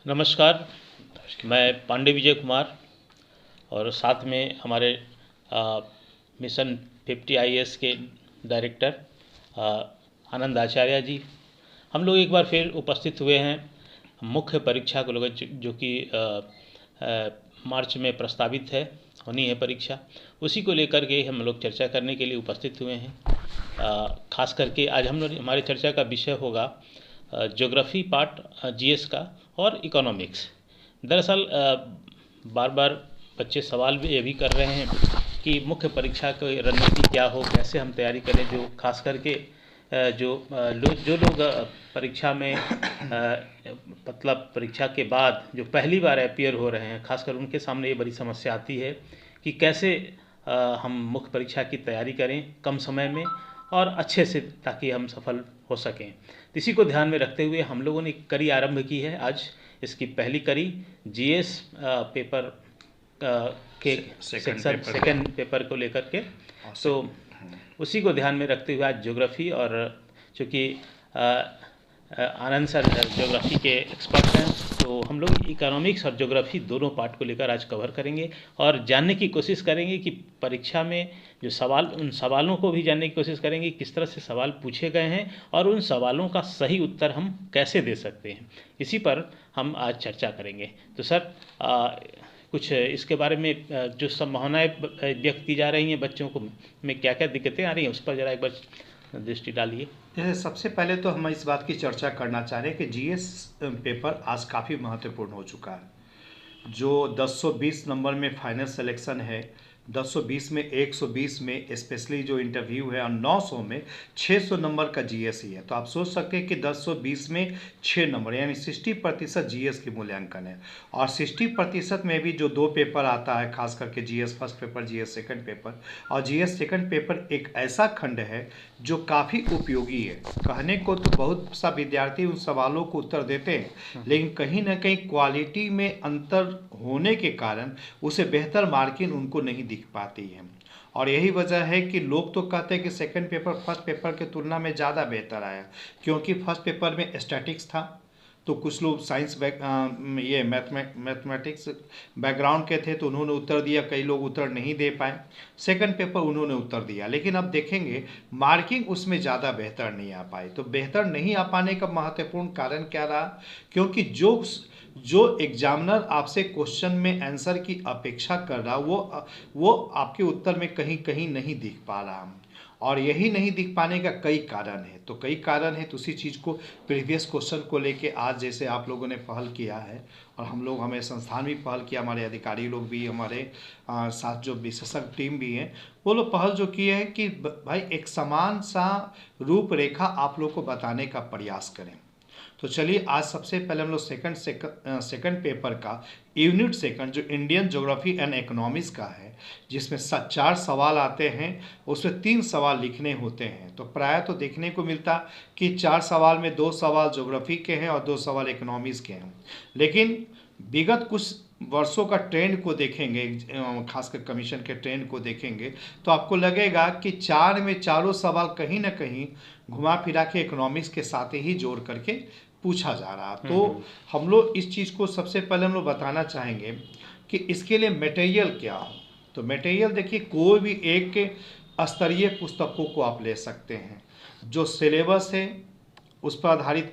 नमस्कार। मैं पांडे विजय कुमार और साथ में हमारे मिशन 50 आईएएस के डायरेक्टर आ, आनंद आचार्य जी। हम लोग एक बार फिर उपस्थित हुए हैं मुख्य परीक्षा को लेकर, जो कि मार्च में प्रस्तावित है, होनी है परीक्षा। उसी को लेकर के हम लोग चर्चा करने के लिए उपस्थित हुए हैं। खास करके आज हम लोग हमारे चर्चा का विषय होगा ज्योग्राफी पार्ट, जीएस का और इकोनॉमिक्स। दरअसल बार बार बच्चे सवाल भी ये भी कर रहे हैं कि मुख्य परीक्षा की रणनीति क्या हो, कैसे हम तैयारी करें। जो खास करके जो लोग परीक्षा में मतलब परीक्षा के बाद जो पहली बार अपीयर हो रहे हैं, खासकर उनके सामने ये बड़ी समस्या आती है कि कैसे हम मुख्य परीक्षा की तैयारी करें कम समय में और अच्छे से, ताकि हम सफल हो सकें। तो इसी को ध्यान में रखते हुए हम लोगों ने एक कड़ी आरंभ की है। आज इसकी पहली कड़ी जीएस पेपर के सेकंड पेपर को लेकर के, तो उसी को ध्यान में रखते हुए आज ज्योग्राफी, और चूँकि आनंद सर ज्योग्राफी के एक्सपर्ट हैं, तो हम लोग इकोनॉमिक्स और ज्योग्राफी दोनों पार्ट को लेकर आज कवर करेंगे और जानने की कोशिश करेंगे कि परीक्षा में जो सवाल, उन सवालों को भी जानने की कोशिश करेंगे किस तरह से सवाल पूछे गए हैं और उन सवालों का सही उत्तर हम कैसे दे सकते हैं। इसी पर हम आज चर्चा करेंगे। तो सर कुछ इसके बारे में जो संभावनाएं व्यक्त की जा रही हैं बच्चों को में क्या क्या दिक्कतें आ रही हैं, उस पर ज़रा एक बार दृष्टि डालिए। जैसे सबसे पहले तो हम इस बात की चर्चा करना चाह रहे हैं कि जीएस पेपर आज काफ़ी महत्वपूर्ण हो चुका है। जो 1020 नंबर में फाइनल सिलेक्शन है, 1020 में 120 में स्पेशली जो इंटरव्यू है, और 900 में 600 नंबर का जीएस ही है। तो आप सोच सकते हैं कि 1020 में 6 नंबर यानी 60% जीएस की मूल्यांकन है। और 60% में भी जो 2 पेपर आता है, खास करके GS first paper, GS second paper. और जीएस सेकंड पेपर एक ऐसा खंड है जो काफ़ी उपयोगी है। कहने को तो बहुत सा विद्यार्थी उन सवालों को उत्तर देते हैं, लेकिन कहीं ना कहीं क्वालिटी में अंतर होने के कारण उसे बेहतर मार्किंग उनको नहीं दिख पाती है। और यही वजह है कि लोग तो कहते हैं कि सेकंड पेपर फर्स्ट पेपर के तुलना में ज़्यादा बेहतर आया, क्योंकि फर्स्ट पेपर में स्टैटिक्स था, तो कुछ लोग साइंस ये मैथमेटिक्स बैकग्राउंड के थे तो उन्होंने उत्तर दिया, कई लोग उत्तर नहीं दे पाए। सेकंड पेपर उन्होंने उत्तर दिया, लेकिन अब देखेंगे मार्किंग उसमें ज़्यादा बेहतर नहीं आ पाई। तो बेहतर नहीं आ पाने का महत्वपूर्ण कारण क्या रहा? क्योंकि जो एग्जामिनर आपसे क्वेश्चन में आंसर की अपेक्षा कर रहा, वो आपके उत्तर में कहीं कहीं नहीं दिख पा रहा। और यही नहीं दिख पाने का कई कारण है। तो कई कारण है, तो उसी चीज़ को प्रीवियस क्वेश्चन को लेके आज जैसे आप लोगों ने पहल किया है, और हम लोग, हमें संस्थान भी पहल किया, हमारे अधिकारी लोग भी, हमारे साथ जो विशेषज्ञ टीम भी है, वो लोग पहल जो की है कि भाई एक समान सा रूपरेखा आप लोग को बताने का प्रयास करें। तो चलिए आज सबसे पहले हम लोग सेकंड पेपर का यूनिट सेकंड, जो इंडियन ज्योग्राफी एंड इकोनॉमिक्स का है, जिसमें 4 सवाल आते हैं, उसमें 3 सवाल लिखने होते हैं। तो प्राय तो देखने को मिलता कि 4 सवाल में 2 सवाल ज्योग्राफी के हैं और 2 सवाल इकोनॉमिक्स के हैं। लेकिन विगत कुछ वर्षों का ट्रेंड को देखेंगे, खासकर कमीशन के ट्रेंड को देखेंगे, तो आपको लगेगा कि 4 में चारों सवाल कहीं ना कहीं घुमा फिरा के इकोनॉमिक्स के साथ ही जोड़ करके पूछा जा रहा। तो हम लोग इस चीज़ को सबसे पहले हम लोग बताना चाहेंगे कि इसके लिए मटेरियल क्या हो। तो मटेरियल देखिए, कोई भी एक स्तरीय पुस्तकों को आप ले सकते हैं। जो सिलेबस है उस पर आधारित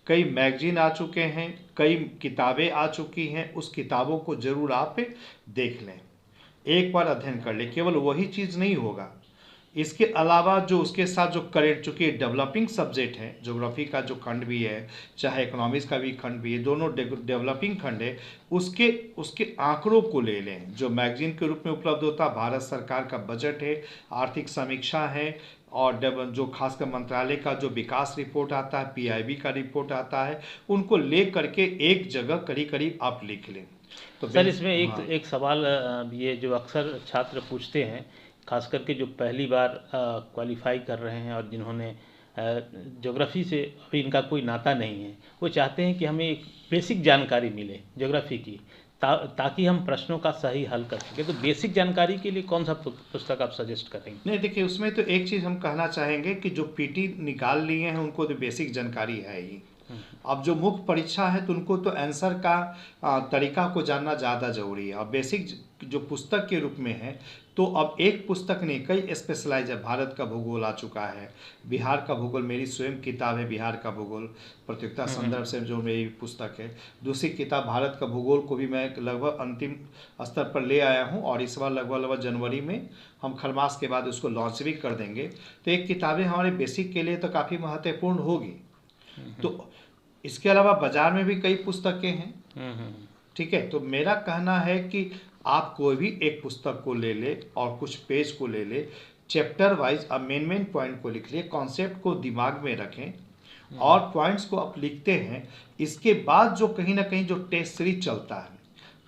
कई मैगजीन आ चुके हैं, कई किताबें आ चुकी हैं। उस किताबों को ज़रूर आप देख लें, एक बार अध्ययन कर लें। केवल वही चीज़ नहीं होगा, इसके अलावा जो उसके साथ जो करेंट, चूँकि डेवलपिंग सब्जेक्ट है, ज्योग्राफी का जो खंड भी है, चाहे इकोनॉमिक्स का भी खंड भी है, दोनों डेवलपिंग खंड है, उसके आंकड़ों को ले लें, जो मैगजीन के रूप में उपलब्ध होता है। भारत सरकार का बजट है, आर्थिक समीक्षा है, और जो खासकर मंत्रालय का जो विकास रिपोर्ट आता है, पीआईबी का रिपोर्ट आता है, उनको ले करके एक जगह करीब करीब आप लिख लें। तो सर इसमें एक सवाल ये जो अक्सर छात्र पूछते हैं, खास करके जो पहली बार क्वालिफाई कर रहे हैं और जिन्होंने ज्योग्राफी से अभी इनका कोई नाता नहीं है, वो चाहते हैं कि हमें एक बेसिक जानकारी मिले ज्योग्राफी की, ताकि हम प्रश्नों का सही हल कर सकें। तो बेसिक जानकारी के लिए कौन सा पुस्तक आप सजेस्ट करेंगे? नहीं, देखिए उसमें तो एक चीज़ हम कहना चाहेंगे कि जो पीटी निकाल लिए हैं उनको तो बेसिक जानकारी है ही। अब जो मुख्य परीक्षा है तो उनको तो आंसर का तरीका को जानना ज़्यादा जरूरी है। और बेसिक जो पुस्तक के रूप में है तो अब एक पुस्तक नहीं, कई स्पेशलाइज है। भारत का भूगोल आ चुका है, बिहार का भूगोल, मेरी स्वयं किताब है बिहार का भूगोल प्रतियोगिता संदर्भ से जो मेरी पुस्तक है। दूसरी किताब भारत का भूगोल को भी मैं लगभग अंतिम स्तर पर ले आया हूँ, और इस बार लगभग जनवरी में हम खरमास के बाद उसको लॉन्च भी कर देंगे। तो एक किताबें हमारे बेसिक के लिए तो काफ़ी महत्वपूर्ण होगी। तो इसके अलावा बाजार में भी कई पुस्तकें हैं, ठीक है। तो मेरा कहना है कि आप कोई भी एक पुस्तक को ले ले और कुछ पेज को ले ले, चैप्टर वाइज मेन पॉइंट को लिख लिए, कॉन्सेप्ट को दिमाग में रखें और पॉइंट्स को आप लिखते हैं। इसके बाद जो कहीं ना कहीं जो टेस्ट सीरीज चलता है,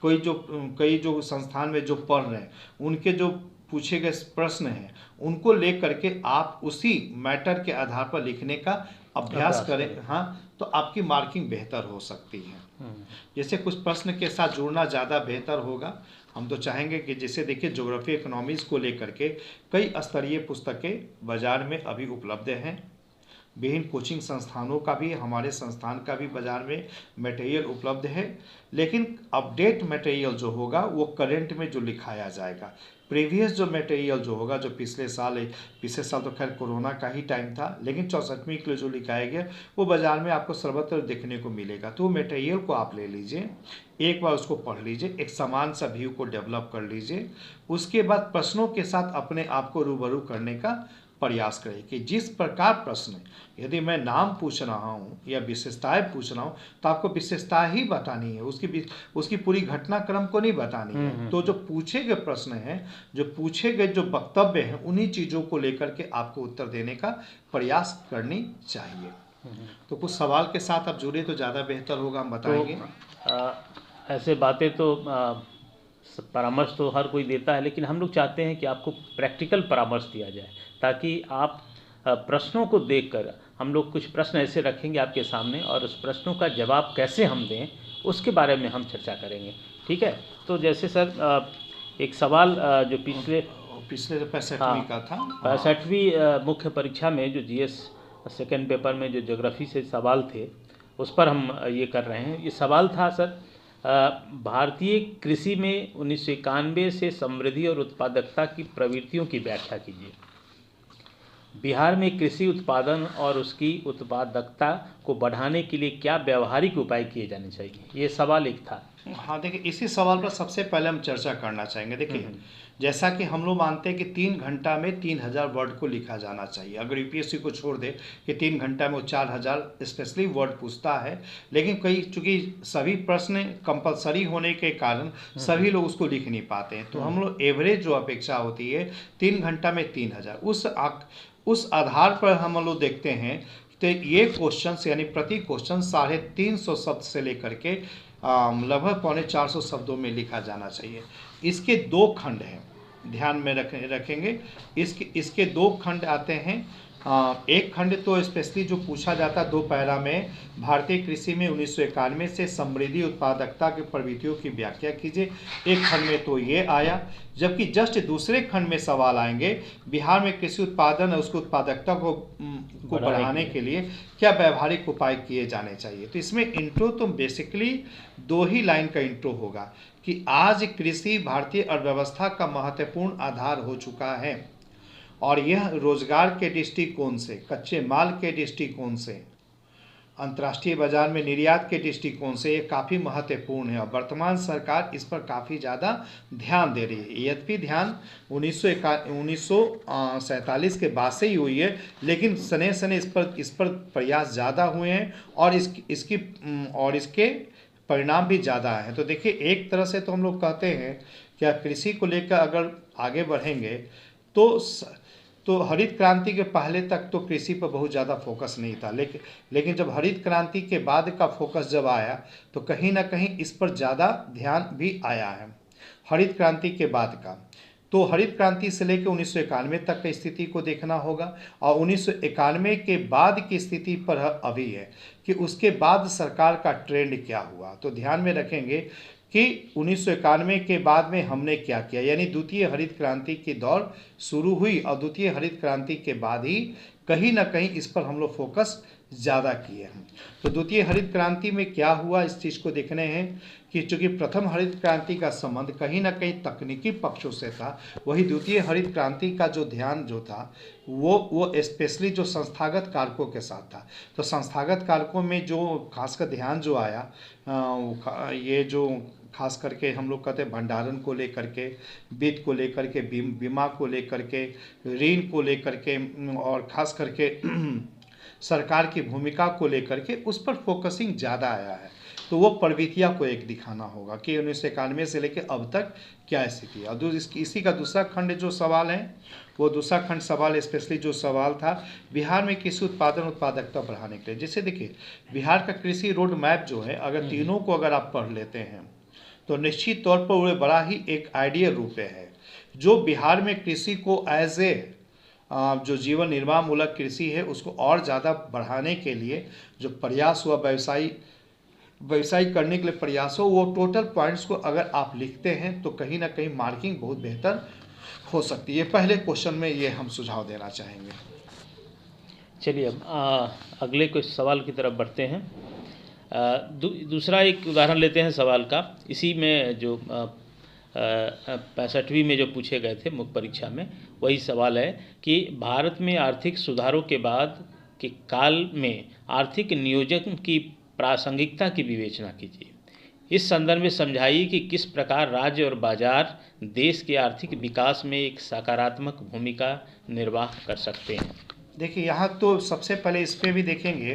कई जो संस्थान में जो पढ़ रहे हैं उनके जो पूछे गए प्रश्न हैं उनको लेकर के आप उसी मैटर के आधार पर लिखने का अभ्यास करें। हाँ, तो आपकी मार्किंग बेहतर हो सकती है। जैसे कुछ प्रश्न के साथ जुड़ना ज़्यादा बेहतर होगा। हम तो चाहेंगे कि जैसे देखिए ज्योग्राफी इकोनॉमिक्स को लेकर के कई स्तरीय पुस्तकें बाजार में अभी उपलब्ध हैं। विभिन्न कोचिंग संस्थानों का भी, हमारे संस्थान का भी बाजार में मटेरियल उपलब्ध है। लेकिन अपडेट मटेरियल जो होगा वो करंट में जो लिखाया जाएगा, प्रीवियस जो मटेरियल जो होगा, जो पिछले साल तो खैर कोरोना का ही टाइम था, लेकिन 64वीं के लिए जो लिखाया गया वो बाजार में आपको सर्वत्र देखने को मिलेगा। तो मटेरियल को आप ले लीजिए, एक बार उसको पढ़ लीजिए, एक समान सा व्यू को डेवलप कर लीजिए। उसके बाद प्रश्नों के साथ अपने आप को रूबरू करने का प्रयास करें कि जिस प्रकार प्रश्न, यदि मैं नाम पूछ रहा हूँ या विशेषताएं पूछ रहा हूँ तो आपको विशेषता ही बतानी है, उसकी पूरी घटनाक्रम को नहीं बतानी है। तो जो पूछे गए प्रश्न हैं, जो पूछे गए जो वक्तव्य हैं, उन्हीं चीज़ों को लेकर के आपको उत्तर देने का प्रयास करनी चाहिए। तो कुछ सवाल के साथ आप जुड़े तो ज़्यादा बेहतर होगा, हम बताएंगे। ऐसे बातें तो परामर्श तो हर कोई देता है, लेकिन हम लोग चाहते हैं कि आपको प्रैक्टिकल परामर्श दिया जाए, ताकि आप प्रश्नों को देखकर, हम लोग कुछ प्रश्न ऐसे रखेंगे आपके सामने और उस प्रश्नों का जवाब कैसे हम दें उसके बारे में हम चर्चा करेंगे, ठीक है। तो जैसे सर एक सवाल जो पिछले 65वीं का था, 65वीं मुख्य परीक्षा में जो जीएस सेकेंड पेपर में जो ज्योग्राफी से सवाल थे उस पर हम ये कर रहे हैं। ये सवाल था सर, भारतीय कृषि में 1991 से समृद्धि और उत्पादकता की प्रवृत्तियों की व्याख्या कीजिए। बिहार में कृषि उत्पादन और उसकी उत्पादकता को बढ़ाने के लिए क्या व्यावहारिक उपाय किए जाने चाहिए, ये सवाल एक था। हाँ देखिए, इसी सवाल पर सबसे पहले हम चर्चा करना चाहेंगे। देखिए जैसा कि हम लोग मानते हैं कि 3 घंटा में 3000 वर्ड को लिखा जाना चाहिए। अगर यूपीएससी को छोड़ दे कि 3 घंटा में वो 4000 स्पेशली वर्ड पूछता है, लेकिन चूँकि सभी प्रश्न कंपलसरी होने के कारण सभी लोग उसको लिख नहीं पाते हैं। तो हम लोग एवरेज जो अपेक्षा होती है 3 घंटा में 3000, उस आधार पर हम लोग देखते हैं। तो ये क्वेश्चन यानी प्रति क्वेश्चन 350 शब्द से लेकर के लगभग 450 शब्दों में लिखा जाना चाहिए। इसके 2 खंड हैं, ध्यान में रखेंगे। इसके 2 खंड आते हैं। एक खंड तो स्पेशली जो पूछा जाता है 2 पैरा में, भारतीय कृषि में 1991 से समृद्धि उत्पादकता की प्रवृत्तियों की व्याख्या कीजिए। एक खंड में तो ये आया, जबकि जस्ट दूसरे खंड में सवाल आएंगे बिहार में कृषि उत्पादन और उसकी उत्पादकता को बढ़ाने के लिए क्या व्यावहारिक उपाय किए जाने चाहिए। तो इसमें इंट्रो तो बेसिकली 2 ही लाइन का इंट्रो होगा कि आज कृषि भारतीय अर्थव्यवस्था का महत्वपूर्ण आधार हो चुका है और यह रोजगार के दृष्टिकोण से, कच्चे माल के दृष्टिकोण से, अंतर्राष्ट्रीय बाजार में निर्यात के दृष्टिकोण से ये काफ़ी महत्वपूर्ण है और वर्तमान सरकार इस पर काफ़ी ज़्यादा ध्यान दे रही है। यद्यपि ध्यान 1947 के बाद से ही हुई है, लेकिन सने सने इस पर प्रयास ज़्यादा हुए हैं और इसके परिणाम भी ज़्यादा हैं। तो देखिए, एक तरह से तो हम लोग कहते हैं कि कृषि को लेकर अगर आगे बढ़ेंगे तो हरित क्रांति के पहले तक तो कृषि पर बहुत ज़्यादा फोकस नहीं था, लेकिन जब हरित क्रांति के बाद का फोकस जब आया तो कहीं ना कहीं इस पर ज़्यादा ध्यान भी आया है। हरित क्रांति के बाद का, तो हरित क्रांति से लेकर 1991 तक की स्थिति को देखना होगा और 1991 के बाद की स्थिति पर अभी है कि उसके बाद सरकार का ट्रेंड क्या हुआ। तो ध्यान में रखेंगे कि 1991 के बाद में हमने क्या किया, यानी द्वितीय हरित क्रांति की दौर शुरू हुई और द्वितीय हरित क्रांति के बाद ही कहीं ना कहीं इस पर हम लोग फोकस ज़्यादा किए हैं। तो द्वितीय हरित क्रांति में क्या हुआ, इस चीज़ को देखने हैं कि चूंकि प्रथम हरित क्रांति का संबंध कहीं ना कहीं तकनीकी पक्षों से था, वही द्वितीय हरित क्रांति का जो ध्यान जो था वो स्पेशली जो संस्थागत कारकों के साथ था। तो संस्थागत कारकों में जो खासकर ध्यान जो आया, ये जो खास करके हम लोग कहते हैं भंडारण को लेकर के, वित्त को लेकर के, बीमा को लेकर के, ऋण को लेकर के, और खास करके सरकार की भूमिका को लेकर के उस पर फोकसिंग ज़्यादा आया है। तो वो प्रवृत्तियाँ को एक दिखाना होगा कि 1991 से लेकर अब तक क्या स्थिति है। और इसी का दूसरा खंड जो सवाल है, वो दूसरा खंड सवाल स्पेशली जो सवाल था बिहार में कृषि उत्पादन उत्पादकता बढ़ाने के लिए। जैसे देखिए बिहार का कृषि रोड मैप जो है, अगर तीनों को अगर आप पढ़ लेते हैं तो निश्चित तौर पर वो बड़ा ही एक आइडियल रूप है जो बिहार में कृषि को एज ए जो जीवन निर्वाह मूलक कृषि है उसको और ज़्यादा बढ़ाने के लिए जो प्रयास हुआ, व्यवसाय करने के लिए प्रयास हो, वो टोटल पॉइंट्स को अगर आप लिखते हैं तो कहीं ना कहीं मार्किंग बहुत बेहतर हो सकती है। पहले क्वेश्चन में ये हम सुझाव देना चाहेंगे। चलिए अब अगले कुछ सवाल की तरफ बढ़ते हैं। दूसरा एक उदाहरण लेते हैं सवाल का, इसी में जो 65वीं में जो पूछे गए थे मुख्य परीक्षा में, वही सवाल है कि भारत में आर्थिक सुधारों के बाद के काल में आर्थिक नियोजन की प्रासंगिकता की विवेचना कीजिए। इस संदर्भ में समझाइए कि किस प्रकार राज्य और बाजार देश के आर्थिक विकास में एक सकारात्मक भूमिका निर्वाह कर सकते हैं। देखिए यहाँ तो सबसे पहले इस पे भी देखेंगे,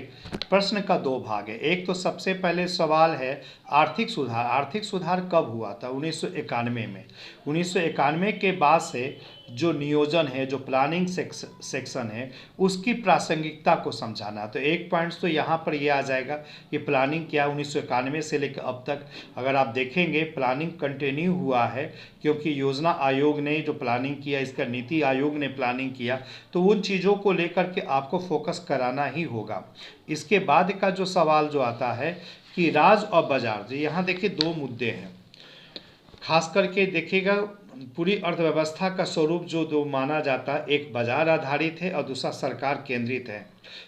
प्रश्न का दो भाग है। एक तो सबसे पहले सवाल है आर्थिक सुधार। आर्थिक सुधार कब हुआ था? 1991 में। 1991 के बाद से जो नियोजन है, जो प्लानिंग सेक्शन है, उसकी प्रासंगिकता को समझाना। तो एक पॉइंट्स तो यहाँ पर ये आ जाएगा कि प्लानिंग क्या 1991 से लेकर अब तक अगर आप देखेंगे प्लानिंग कंटिन्यू हुआ है, क्योंकि योजना आयोग ने जो प्लानिंग किया, इसका नीति आयोग ने प्लानिंग किया, तो उन चीज़ों को लेकर के आपको फोकस कराना ही होगा। इसके बाद का जो सवाल जो आता है कि राज और बाजार, जो यहाँ देखिए दो मुद्दे हैं खास करके देखिएगा। पूरी अर्थव्यवस्था का स्वरूप जो दो माना जाता है, एक बाजार आधारित है और दूसरा सरकार केंद्रित है।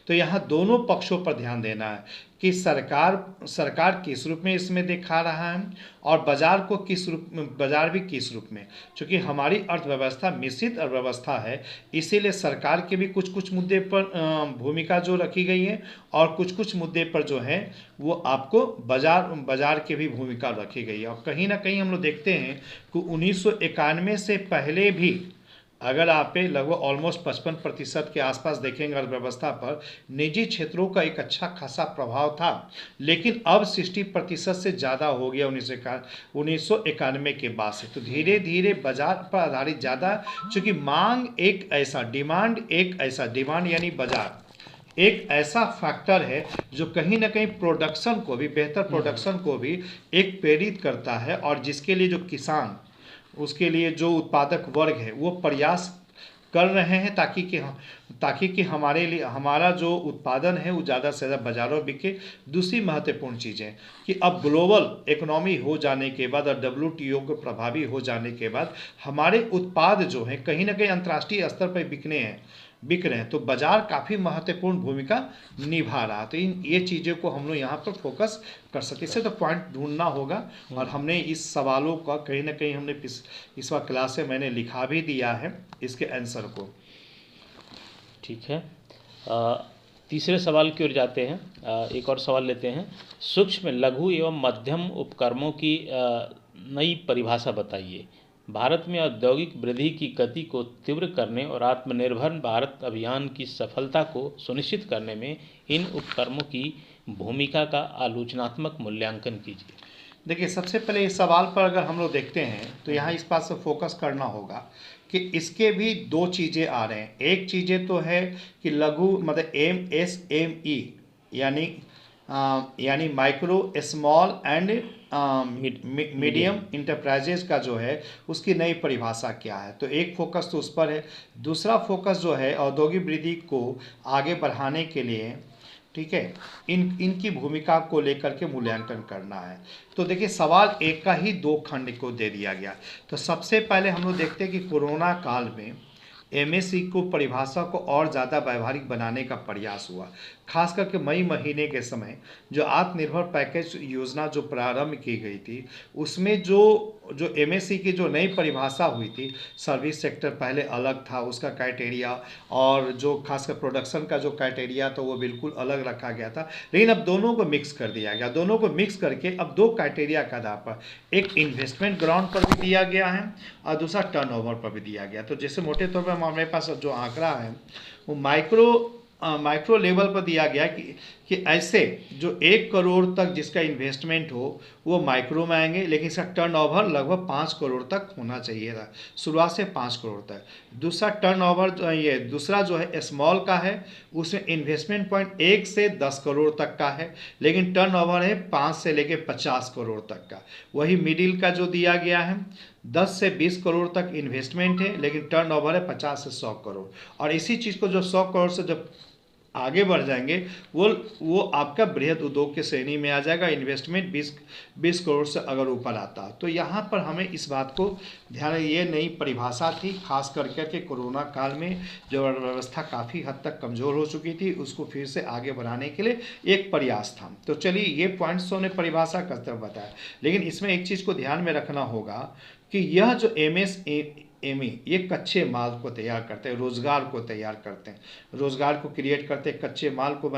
तो यहाँ दोनों पक्षों पर ध्यान देना है कि सरकार किस रूप में इसमें दिखा रहा है और बाजार को किस रूप में, बाजार भी किस रूप में। क्योंकि हमारी अर्थव्यवस्था मिश्रित अर्थव्यवस्था है, इसीलिए सरकार के भी कुछ कुछ मुद्दे पर भूमिका जो रखी गई है और कुछ कुछ मुद्दे पर जो है वो आपको बाजार की भी भूमिका रखी गई है। और कहीं ना कहीं हम लोग देखते हैं कि 1991 से पहले भी अगर आप लगभग ऑलमोस्ट 55% के आसपास देखेंगे अर्थव्यवस्था पर, निजी क्षेत्रों का एक अच्छा खासा प्रभाव था, लेकिन अब 60% से ज़्यादा हो गया 1991 के बाद से। तो धीरे धीरे बाजार पर आधारित ज़्यादा, चूँकि डिमांड यानी बाजार एक ऐसा फैक्टर है जो कहीं ना कहीं प्रोडक्शन को भी, बेहतर प्रोडक्शन को भी एक प्रेरित करता है, और जिसके लिए जो किसान, उसके लिए जो उत्पादक वर्ग है वो प्रयास कर रहे हैं ताकि कि हमारे लिए हमारा जो उत्पादन है वो ज़्यादा से ज़्यादा बाजारों में बिके। दूसरी महत्वपूर्ण चीज़ है कि अब ग्लोबल इकोनॉमी हो जाने के बाद और WTO को प्रभावी हो जाने के बाद हमारे उत्पाद जो हैं कहीं ना कहीं अंतर्राष्ट्रीय स्तर पर बिक रहे हैं, तो बाजार काफ़ी महत्वपूर्ण भूमिका निभा रहा है। तो ये चीज़ों को हम लोग यहाँ पर फोकस कर सकते, इससे तो पॉइंट ढूंढना होगा। और हमने इस सवालों का कहीं ना कहीं हमने इस बार क्लास में मैंने लिखा भी दिया है इसके आंसर को। ठीक है, तीसरे सवाल की ओर जाते हैं। एक और सवाल लेते हैं। सूक्ष्म, लघु एवं मध्यम उपक्रमों की नई परिभाषा बताइए। भारत में औद्योगिक वृद्धि की गति को तीव्र करने और आत्मनिर्भर भारत अभियान की सफलता को सुनिश्चित करने में इन उपक्रमों की भूमिका का आलोचनात्मक मूल्यांकन कीजिए। देखिए सबसे पहले इस सवाल पर अगर हम लोग देखते हैं तो यहाँ इस बात से फोकस करना होगा कि इसके भी दो चीज़ें आ रहे हैं। एक चीज़ें तो है कि लघु मतलब MSME यानी micro small and medium enterprises का जो है उसकी नई परिभाषा क्या है, तो एक फोकस तो उस पर है। दूसरा फोकस जो है औद्योगिक वृद्धि को आगे बढ़ाने के लिए, ठीक है, इनकी भूमिका को लेकर के मूल्यांकन करना है। तो देखिए सवाल एक का ही दो खंड को दे दिया गया। तो सबसे पहले हम लोग देखते हैं कि कोरोना काल में MSE को परिभाषा को और ज़्यादा व्यावहारिक बनाने का प्रयास हुआ। खास करके मई महीने के समय जो आत्मनिर्भर पैकेज योजना जो प्रारंभ की गई थी, उसमें जो जो एमएससी की जो नई परिभाषा हुई थी, सर्विस सेक्टर पहले अलग था उसका क्राइटेरिया, और जो खासकर प्रोडक्शन का जो क्राइटेरिया था वो बिल्कुल अलग रखा गया था। लेकिन अब दोनों को मिक्स कर दिया गया, दोनों को मिक्स करके अब दो क्राइटेरिया के आधार पर एक इन्वेस्टमेंट ग्राउंड पर भी दिया गया है और दूसरा टर्नओवर पर भी दिया गया। तो जैसे मोटे तौर पर हमारे पास जो आंकड़ा है वो माइक्रो लेवल पर दिया गया कि ऐसे जो 1 करोड़ तक जिसका इन्वेस्टमेंट हो वो माइक्रो में आएंगे, लेकिन इसका टर्नओवर लगभग 5 करोड़ तक होना चाहिए था, शुरुआत से 5 करोड़ तक। दूसरा टर्नओवर दूसरा जो है स्मॉल का है, उसमें इन्वेस्टमेंट पॉइंट 1 से 10 करोड़ तक का है, लेकिन टर्नओवर है 5 से लेके 50 करोड़ तक का। वही मिडिल का जो दिया गया है 10 से 20 करोड़ तक इन्वेस्टमेंट है, लेकिन टर्नओवर है 50 से 100 करोड़। और इसी चीज़ को जो 100 करोड़ से जब आगे बढ़ जाएंगे वो आपका बृहद उद्योग के श्रेणी में आ जाएगा, इन्वेस्टमेंट 20 करोड़ से अगर ऊपर आता। तो यहाँ पर हमें इस बात को ध्यान, ये नई परिभाषा थी, खास करके कोरोना काल में जो अर्थव्यवस्था काफ़ी हद तक कमज़ोर हो चुकी थी, उसको फिर से आगे बढ़ाने के लिए एक प्रयास था। तो चलिए ये पॉइंट्स तो ने परिभाषा का तरफ बताया, लेकिन इसमें एक चीज़ को ध्यान में रखना होगा कि यह जो एमएसएमई ये कच्चे माल को तैयार करते हैं, रोज़गार को तैयार करते हैं, रोज़गार को क्रिएट करते हैं, कच्चे माल को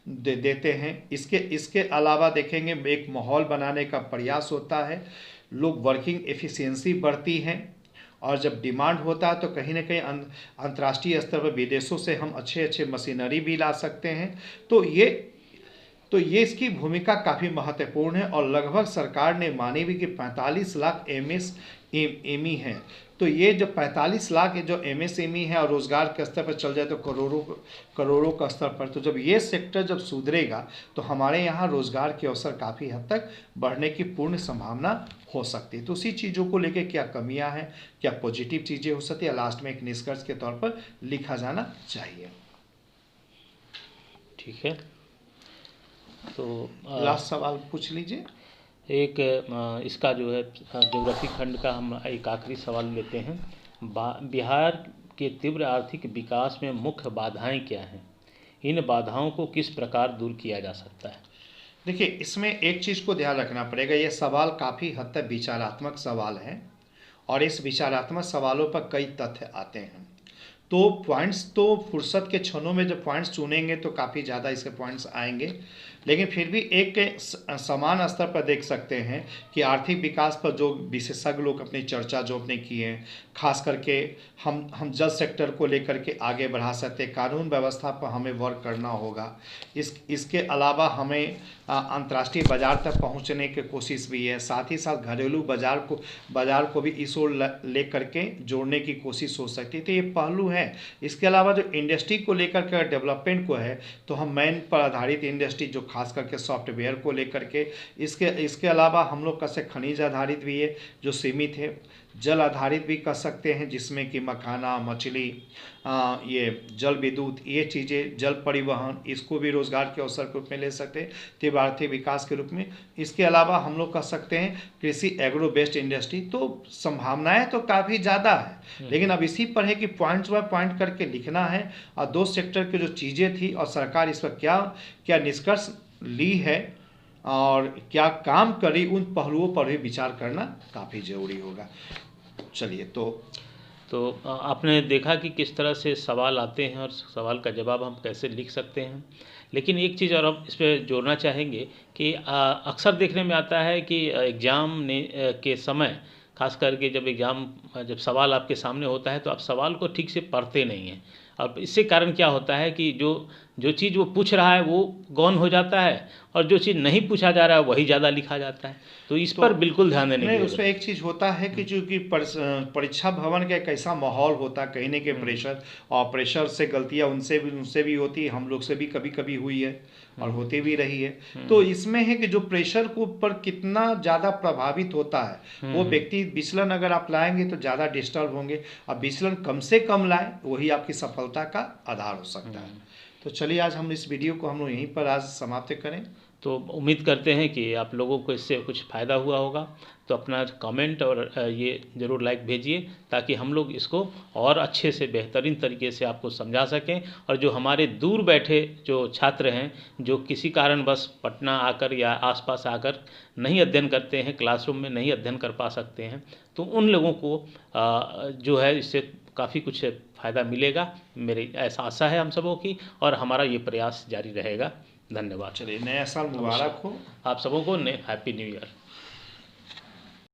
देते हैं। इसके अलावा देखेंगे एक माहौल बनाने का प्रयास होता है, लोग वर्किंग एफिशिएंसी बढ़ती है, और जब डिमांड होता है तो कहीं ना कहीं अंतर्राष्ट्रीय स्तर पर विदेशों से हम अच्छे मशीनरी भी ला सकते हैं। तो ये इसकी भूमिका काफ़ी महत्वपूर्ण है, और लगभग सरकार ने मानी भी कि 45 लाख एमएसएमई हैं। तो ये जो 45 लाख जो एमएसएमई है और रोज़गार के स्तर पर चल जाए तो करोड़ों का स्तर पर, तो जब ये सेक्टर जब सुधरेगा तो हमारे यहाँ रोज़गार के अवसर काफ़ी हद तक बढ़ने की पूर्ण संभावना हो सकती है। तो उसी चीज़ों को लेकर क्या कमियां हैं, क्या पॉजिटिव चीज़ें हो सकती है, लास्ट में एक निष्कर्ष के तौर पर लिखा जाना चाहिए। ठीक है, तो लास्ट सवाल पूछ लीजिए। एक इसका जो है ज्योग्राफी खंड का हम एक आखिरी सवाल लेते हैं। बिहार के तीव्र आर्थिक विकास में मुख्य बाधाएं क्या हैं? इन बाधाओं को किस प्रकार दूर किया जा सकता है? देखिए, इसमें एक चीज़ को ध्यान रखना पड़ेगा, ये सवाल काफ़ी हद तक विचारात्मक सवाल है, और इस विचारात्मक सवालों पर कई तथ्य आते हैं। तो पॉइंट्स तो फुर्सत के क्षणों में जब पॉइंट्स चुनेंगे तो काफ़ी ज़्यादा इसके पॉइंट्स आएंगे, लेकिन फिर भी एक समान स्तर पर देख सकते हैं कि आर्थिक विकास पर जो विशेषज्ञ लोग अपनी चर्चा जो अपने किए हैं, खास करके हम जल सेक्टर को लेकर के आगे बढ़ा सकते हैं, कानून व्यवस्था पर हमें वर्क करना होगा। इसके अलावा हमें अंतर्राष्ट्रीय बाज़ार तक पहुंचने की कोशिश भी है, साथ ही साथ घरेलू बाज़ार को भी इस ओर ले करके जोड़ने की कोशिश हो सकती है। तो ये पहलू है। इसके अलावा जो इंडस्ट्री को लेकर के डेवलपमेंट को है, तो हम मैन पर आधारित इंडस्ट्री जो खास करके सॉफ्टवेयर को लेकर के, इसके अलावा हम लोग कैसे खनिज आधारित भी है जो सीमित है, जल आधारित भी कर सकते हैं जिसमें कि मखाना, मछली, ये जल विद्युत, ये चीज़ें, जल परिवहन, इसको भी रोज़गार के अवसर के रूप में ले सकते हैं तीव्र आर्थिक विकास के रूप में। इसके अलावा हम लोग कर सकते हैं कृषि एग्रो बेस्ड इंडस्ट्री। तो संभावनाएं तो काफ़ी ज़्यादा है, लेकिन अब इसी पर है कि पॉइंट्स बाय पॉइंट करके लिखना है, और दो सेक्टर की जो चीज़ें थी और सरकार इस पर क्या निष्कर्ष ली है और क्या काम करी, उन पहलुओं पर भी विचार करना काफ़ी ज़रूरी होगा। चलिए, तो आपने देखा कि किस तरह से सवाल आते हैं और सवाल का जवाब हम कैसे लिख सकते हैं। लेकिन एक चीज़ और हम इस पर जोड़ना चाहेंगे कि अक्सर देखने में आता है कि एग्ज़ाम के समय, खास करके जब सवाल आपके सामने होता है तो आप सवाल को ठीक से पढ़ते नहीं हैं। अब इससे कारण क्या होता है कि जो चीज़ वो पूछ रहा है वो गौण हो जाता है, और जो चीज़ नहीं पूछा जा रहा है वही ज़्यादा लिखा जाता है। तो इस पर बिल्कुल ध्यान देने की जरूरत है। उसमें एक चीज़ होता है कि चूँकि परीक्षा भवन का कैसा माहौल होता है, कहीं न कहीं प्रेशर, और प्रेशर से गलतियाँ उनसे भी होती है, हम लोग से भी कभी कभी हुई है और होती भी रही है। तो इसमें है कि जो प्रेशर को पर कितना ज़्यादा प्रभावित होता है, वो व्यक्ति विचलन अगर आप लाएंगे तो ज़्यादा डिस्टर्ब होंगे, और विचलन कम से कम लाए वही आपकी सफलता का आधार हो सकता है। तो चलिए, आज हम इस वीडियो को हम लोग यहीं पर आज समाप्त करें। तो उम्मीद करते हैं कि आप लोगों को इससे कुछ फ़ायदा हुआ होगा। तो अपना कमेंट और ये ज़रूर लाइक भेजिए, ताकि हम लोग इसको और अच्छे से बेहतरीन तरीके से आपको समझा सकें। और जो हमारे दूर बैठे जो छात्र हैं, जो किसी कारणवश पटना आकर या आसपास आकर नहीं अध्ययन करते हैं, क्लासरूम में नहीं अध्ययन कर पा सकते हैं, तो उन लोगों को जो है इससे काफ़ी कुछ फ़ायदा मिलेगा। मेरी ऐसा आशा है हम सबों की, और हमारा ये प्रयास जारी रहेगा। धन्यवाद। चलिए, नया साल मुबारक हो। आप सबों को हैप्पी न्यू ईयर।